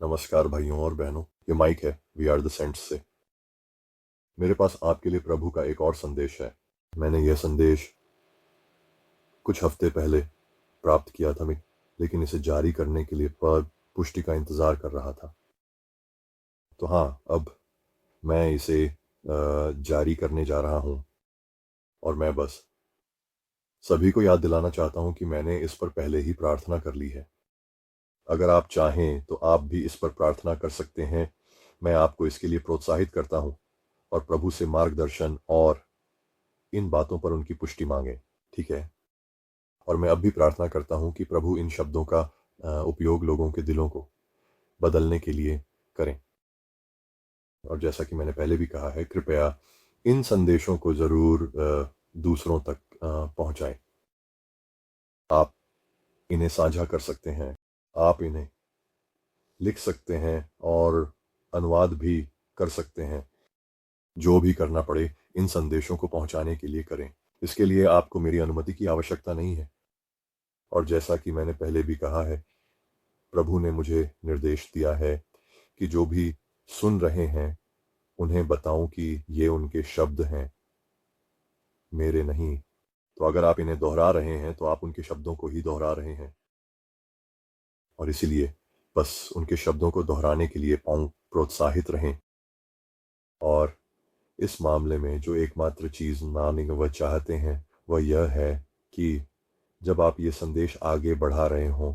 नमस्कार भाइयों और बहनों, ये माइक है वी आर द सेंट्स से। मेरे पास आपके लिए प्रभु का एक और संदेश है। मैंने यह संदेश कुछ हफ्ते पहले प्राप्त किया था, लेकिन इसे जारी करने के लिए पुष्टि का इंतज़ार कर रहा था। तो हाँ, अब मैं इसे जारी करने जा रहा हूँ। और मैं बस सभी को याद दिलाना चाहता हूँ कि मैंने इस पर पहले ही प्रार्थना कर ली है। अगर आप चाहें तो आप भी इस पर प्रार्थना कर सकते हैं। मैं आपको इसके लिए प्रोत्साहित करता हूँ और प्रभु से मार्गदर्शन और इन बातों पर उनकी पुष्टि मांगे, ठीक है। और मैं अब भी प्रार्थना करता हूँ कि प्रभु इन शब्दों का उपयोग लोगों के दिलों को बदलने के लिए करें। और जैसा कि मैंने पहले भी कहा है, कृपया इन संदेशों को ज़रूर दूसरों तक पहुंचाएं। आप इन्हें साझा कर सकते हैं, आप इन्हें लिख सकते हैं और अनुवाद भी कर सकते हैं। जो भी करना पड़े इन संदेशों को पहुंचाने के लिए करें। इसके लिए आपको मेरी अनुमति की आवश्यकता नहीं है। और जैसा कि मैंने पहले भी कहा है, प्रभु ने मुझे निर्देश दिया है कि जो भी सुन रहे हैं उन्हें बताऊं कि ये उनके शब्द हैं, मेरे नहीं। तो अगर आप इन्हें दोहरा रहे हैं तो आप उनके शब्दों को ही दोहरा रहे हैं। और इसीलिए बस उनके शब्दों को दोहराने के लिए प्रोत्साहित रहें। और इस मामले में जो एकमात्र चीज़ मानेंगे वह चाहते हैं वह यह है कि जब आप ये संदेश आगे बढ़ा रहे हों,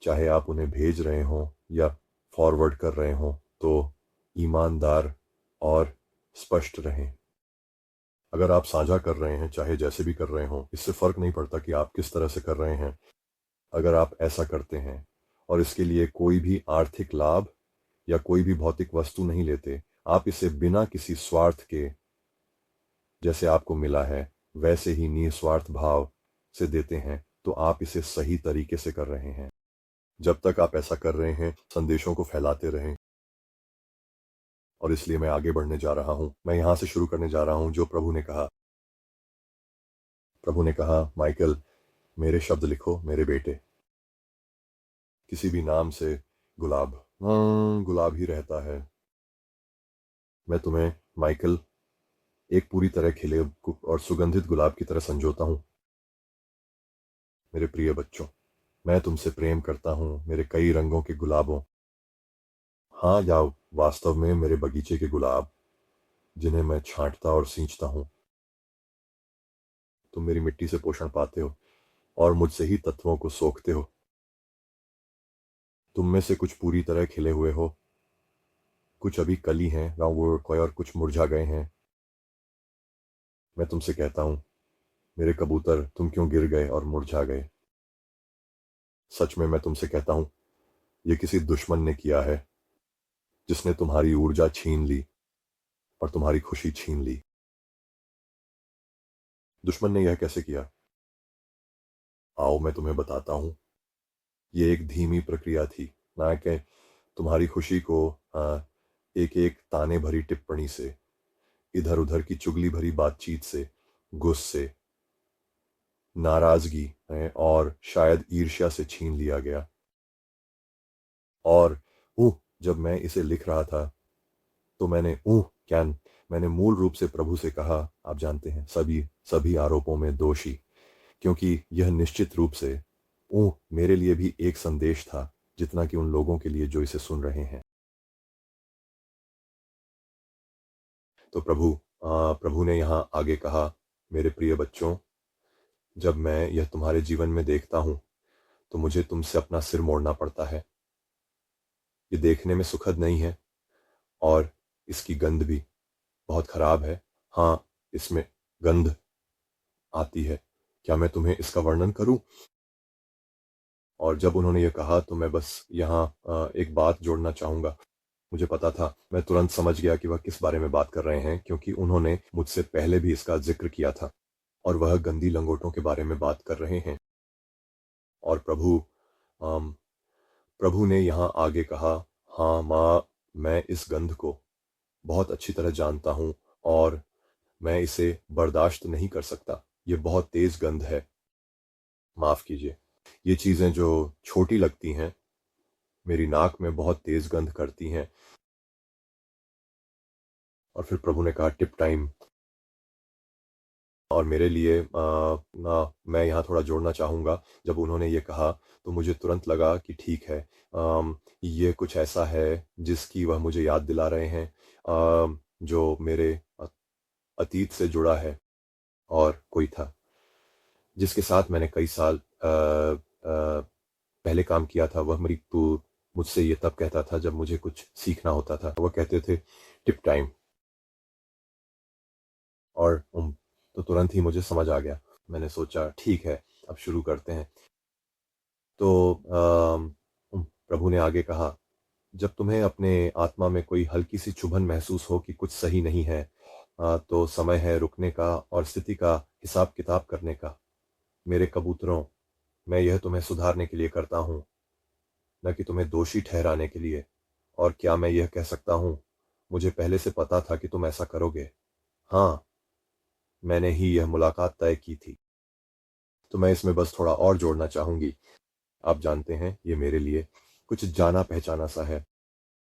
चाहे आप उन्हें भेज रहे हों या फॉरवर्ड कर रहे हों, तो ईमानदार और स्पष्ट रहें। अगर आप साझा कर रहे हैं, चाहे जैसे भी कर रहे हों, इससे फ़र्क नहीं पड़ता कि आप किस तरह से कर रहे हैं। अगर आप ऐसा करते हैं और इसके लिए कोई भी आर्थिक लाभ या कोई भी भौतिक वस्तु नहीं लेते, आप इसे बिना किसी स्वार्थ के, जैसे आपको मिला है वैसे ही निस्वार्थ भाव से देते हैं, तो आप इसे सही तरीके से कर रहे हैं। जब तक आप ऐसा कर रहे हैं, संदेशों को फैलाते रहें। और इसलिए मैं आगे बढ़ने जा रहा हूं। मैं यहां से शुरू करने जा रहा हूं जो प्रभु ने कहा। प्रभु ने कहा, माइकल, मेरे शब्द लिखो मेरे बेटे। किसी भी नाम से गुलाब, गुलाब ही रहता है। मैं तुम्हें माइकल एक पूरी तरह खिले और सुगंधित गुलाब की तरह संजोता हूं। मेरे प्रिय बच्चों, मैं तुमसे प्रेम करता हूं, मेरे कई रंगों के गुलाबों। हाँ, या वास्तव में मेरे बगीचे के गुलाब, जिन्हें मैं छांटता और सींचता हूं। तुम मेरी मिट्टी से पोषण पाते हो और मुझसे ही तत्वों को सोखते हो। तुम में से कुछ पूरी तरह खिले हुए हो, कुछ अभी कली हैं, और कुछ मुरझा गए हैं। मैं तुमसे कहता हूं, मेरे कबूतर, तुम क्यों गिर गए और मुरझा गए? सच में मैं तुमसे कहता हूं, यह किसी दुश्मन ने किया है, जिसने तुम्हारी ऊर्जा छीन ली और तुम्हारी खुशी छीन ली। दुश्मन ने यह कैसे किया? आओ मैं तुम्हें बताता हूं। ये एक धीमी प्रक्रिया थी, ना कि तुम्हारी खुशी को एक एक ताने भरी टिप्पणी से, इधर उधर की चुगली भरी बातचीत से, गुस्से, नाराजगी और शायद ईर्ष्या से छीन लिया गया। और जब मैं इसे लिख रहा था तो मैंने मूल रूप से प्रभु से कहा, आप जानते हैं, सभी सभी आरोपों में दोषी, क्योंकि यह निश्चित रूप से मेरे लिए भी एक संदेश था, जितना कि उन लोगों के लिए जो इसे सुन रहे हैं। तो प्रभु ने यहाँ आगे कहा, मेरे प्रिय बच्चों, जब मैं यह तुम्हारे जीवन में देखता हूं तो मुझे तुमसे अपना सिर मोड़ना पड़ता है। ये देखने में सुखद नहीं है और इसकी गंध भी बहुत खराब है। हाँ, इसमें गंध आती है। क्या मैं तुम्हें इसका वर्णन करूं? और जब उन्होंने ये कहा तो मैं बस यहाँ एक बात जोड़ना चाहूंगा। मुझे पता था, मैं तुरंत समझ गया कि वह किस बारे में बात कर रहे हैं, क्योंकि उन्होंने मुझसे पहले भी इसका जिक्र किया था और वह गंदी लंगोटों के बारे में बात कर रहे हैं। और अम, प्रभु ने यहाँ आगे कहा, हाँ माँ, मैं इस गंध को बहुत अच्छी तरह जानता हूँ और मैं इसे बर्दाश्त नहीं कर सकता। ये बहुत तेज गंध है। माफ कीजिए, ये चीजें जो छोटी लगती हैं मेरी नाक में बहुत तेज गंध करती हैं। और फिर प्रभु ने कहा टिप टाइम। और मेरे लिए ना मैं यहाँ थोड़ा जोड़ना चाहूँगा। जब उन्होंने ये कहा तो मुझे तुरंत लगा कि ठीक है, ये कुछ ऐसा है जिसकी वह मुझे याद दिला रहे हैं, जो मेरे अतीत से जुड़ा है। और कोई था जिसके साथ मैंने कई साल पहले काम किया था। वह मेरी तो मुझसे ये तब कहता था जब मुझे कुछ सीखना होता था। वह कहते थे टिप टाइम। और तो तुरंत ही मुझे समझ आ गया। मैंने सोचा ठीक है, अब शुरू करते हैं। तो प्रभु ने आगे कहा, जब तुम्हें अपने आत्मा में कोई हल्की सी चुभन महसूस हो कि कुछ सही नहीं है, तो समय है रुकने का और स्थिति का हिसाब किताब करने का। मेरे कबूतरों, मैं यह तुम्हें सुधारने के लिए करता हूँ, न कि तुम्हें दोषी ठहराने के लिए। और क्या मैं यह कह सकता हूँ, मुझे पहले से पता था कि तुम ऐसा करोगे। हाँ, मैंने ही यह मुलाकात तय की थी। तो मैं इसमें बस थोड़ा और जोड़ना चाहूंगी। आप जानते हैं, ये मेरे लिए कुछ जाना पहचाना सा है,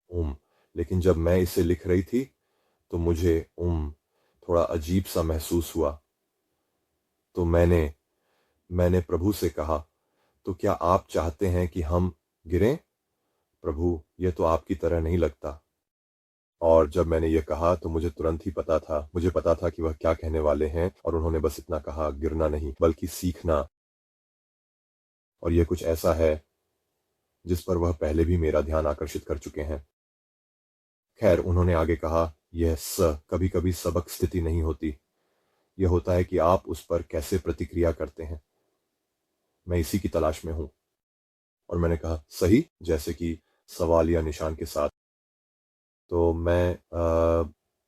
उम लेकिन जब मैं इसे लिख रही थी तो मुझे थोड़ा अजीब सा महसूस हुआ। तो मैंने प्रभु से कहा, तो क्या आप चाहते हैं कि हम गिरें? प्रभु, यह तो आपकी तरह नहीं लगता। और जब मैंने ये कहा तो मुझे तुरंत ही पता था, मुझे पता था कि वह क्या कहने वाले हैं। और उन्होंने बस इतना कहा, गिरना नहीं बल्कि सीखना। और यह कुछ ऐसा है जिस पर वह पहले भी मेरा ध्यान आकर्षित कर चुके हैं। खैर, उन्होंने आगे कहा, यह कभी कभी सबक स्थिति नहीं होती। यह होता है कि आप उस पर कैसे प्रतिक्रिया करते हैं। मैं इसी की तलाश में हूं। और मैंने कहा, सही, जैसे कि सवाल या निशान के साथ। तो मैं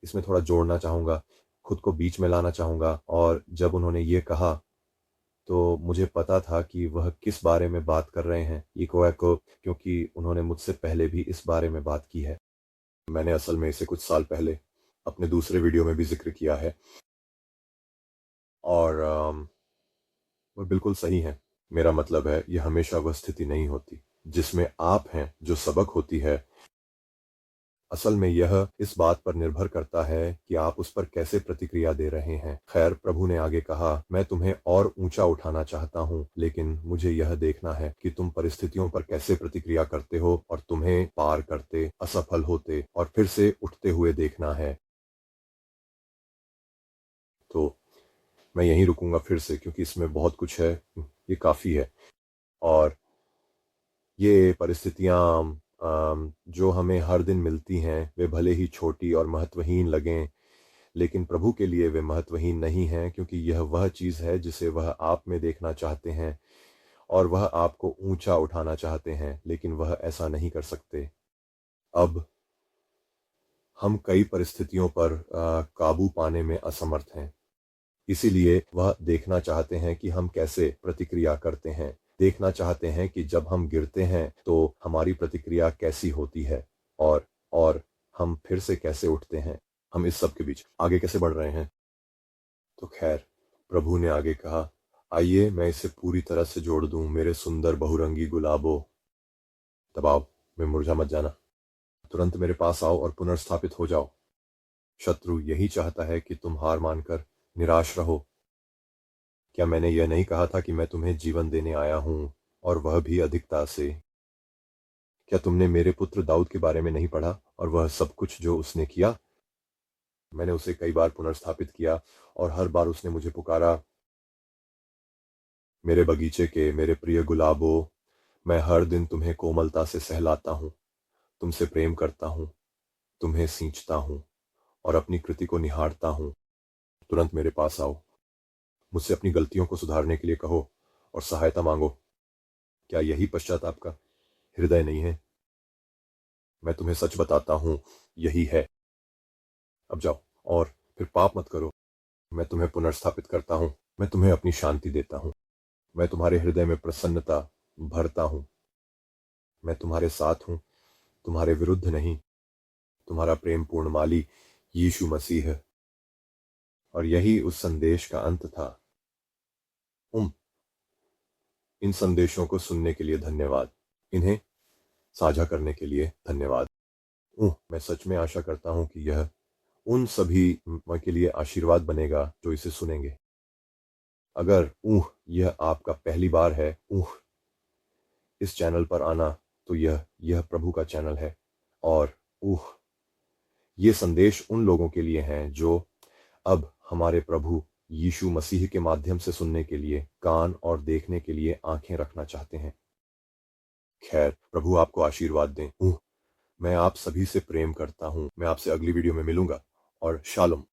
इसमें थोड़ा जोड़ना चाहूंगा, खुद को बीच में लाना चाहूंगा। और जब उन्होंने ये कहा तो मुझे पता था कि वह किस बारे में बात कर रहे हैं। इको एको, क्योंकि उन्होंने मुझसे पहले भी इस बारे में बात की है। मैंने असल में इसे कुछ साल पहले अपने दूसरे वीडियो में भी जिक्र किया है। और वह बिल्कुल सही है। मेरा मतलब है, यह हमेशा वह स्थिति नहीं होती जिसमें आप हैं जो सबक होती है। असल में यह इस बात पर निर्भर करता है कि आप उस पर कैसे प्रतिक्रिया दे रहे हैं। खैर, प्रभु ने आगे कहा, मैं तुम्हें और ऊंचा उठाना चाहता हूं, लेकिन मुझे यह देखना है कि तुम परिस्थितियों पर कैसे प्रतिक्रिया करते हो और तुम्हें पार करते, असफल होते और फिर से उठते हुए देखना है। तो मैं यहीं रुकूंगा फिर से, क्योंकि इसमें बहुत कुछ है। ये काफ़ी है। और ये परिस्थितियाँ जो हमें हर दिन मिलती हैं, वे भले ही छोटी और महत्वहीन लगें, लेकिन प्रभु के लिए वे महत्वहीन नहीं हैं, क्योंकि यह वह चीज़ है जिसे वह आप में देखना चाहते हैं। और वह आपको ऊंचा उठाना चाहते हैं, लेकिन वह ऐसा नहीं कर सकते। अब हम कई परिस्थितियों पर काबू पाने में असमर्थ हैं। इसीलिए वह देखना चाहते हैं कि हम कैसे प्रतिक्रिया करते हैं। देखना चाहते हैं कि जब हम गिरते हैं तो हमारी प्रतिक्रिया कैसी होती है। और हम फिर से कैसे उठते हैं। हम इस सब के बीच आगे कैसे बढ़ रहे हैं। तो खैर, प्रभु ने आगे कहा, आइए मैं इसे पूरी तरह से जोड़ दूं, मेरे सुंदर बहुरंगी गुलाबों। दबाव में मुरझा मत जाना। तुरंत मेरे पास आओ और पुनर्स्थापित हो जाओ। शत्रु यही चाहता है कि तुम हार मानकर निराश रहो। क्या मैंने यह नहीं कहा था कि मैं तुम्हें जीवन देने आया हूं, और वह भी अधिकता से? क्या तुमने मेरे पुत्र दाऊद के बारे में नहीं पढ़ा, और वह सब कुछ जो उसने किया? मैंने उसे कई बार पुनर्स्थापित किया, और हर बार उसने मुझे पुकारा, मेरे बगीचे के मेरे प्रिय गुलाबों, मैं हर दिन तुम्हें कोमलता से सहलाता हूँ, तुमसे प्रेम करता हूँ, तुम्हें सींचता हूँ और अपनी कृति को निहारता हूँ। तुरंत मेरे पास आओ, मुझसे अपनी गलतियों को सुधारने के लिए कहो और सहायता मांगो। क्या यही पश्चाताप का हृदय नहीं है? मैं तुम्हें सच बताता हूँ, यही है। अब जाओ और फिर पाप मत करो। मैं तुम्हें पुनर्स्थापित करता हूँ, मैं तुम्हें अपनी शांति देता हूँ, मैं तुम्हारे हृदय में प्रसन्नता भरता हूँ। मैं तुम्हारे साथ हूँ, तुम्हारे विरुद्ध नहीं। तुम्हारा प्रेम पूर्ण माली यीशु मसीह है। और यही उस संदेश का अंत था। इन संदेशों को सुनने के लिए धन्यवाद। इन्हें साझा करने के लिए धन्यवाद। मैं सच में आशा करता हूँ कि यह उन सभी के लिए आशीर्वाद बनेगा जो इसे सुनेंगे। अगर यह आपका पहली बार है इस चैनल पर आना, तो यह प्रभु का चैनल है। और ये संदेश उन लोगों के लिए हैं जो अब हमारे प्रभु यीशु मसीह के माध्यम से सुनने के लिए कान और देखने के लिए आंखें रखना चाहते हैं। खैर, प्रभु आपको आशीर्वाद दें। मैं आप सभी से प्रेम करता हूँ। मैं आपसे अगली वीडियो में मिलूंगा और शालोम।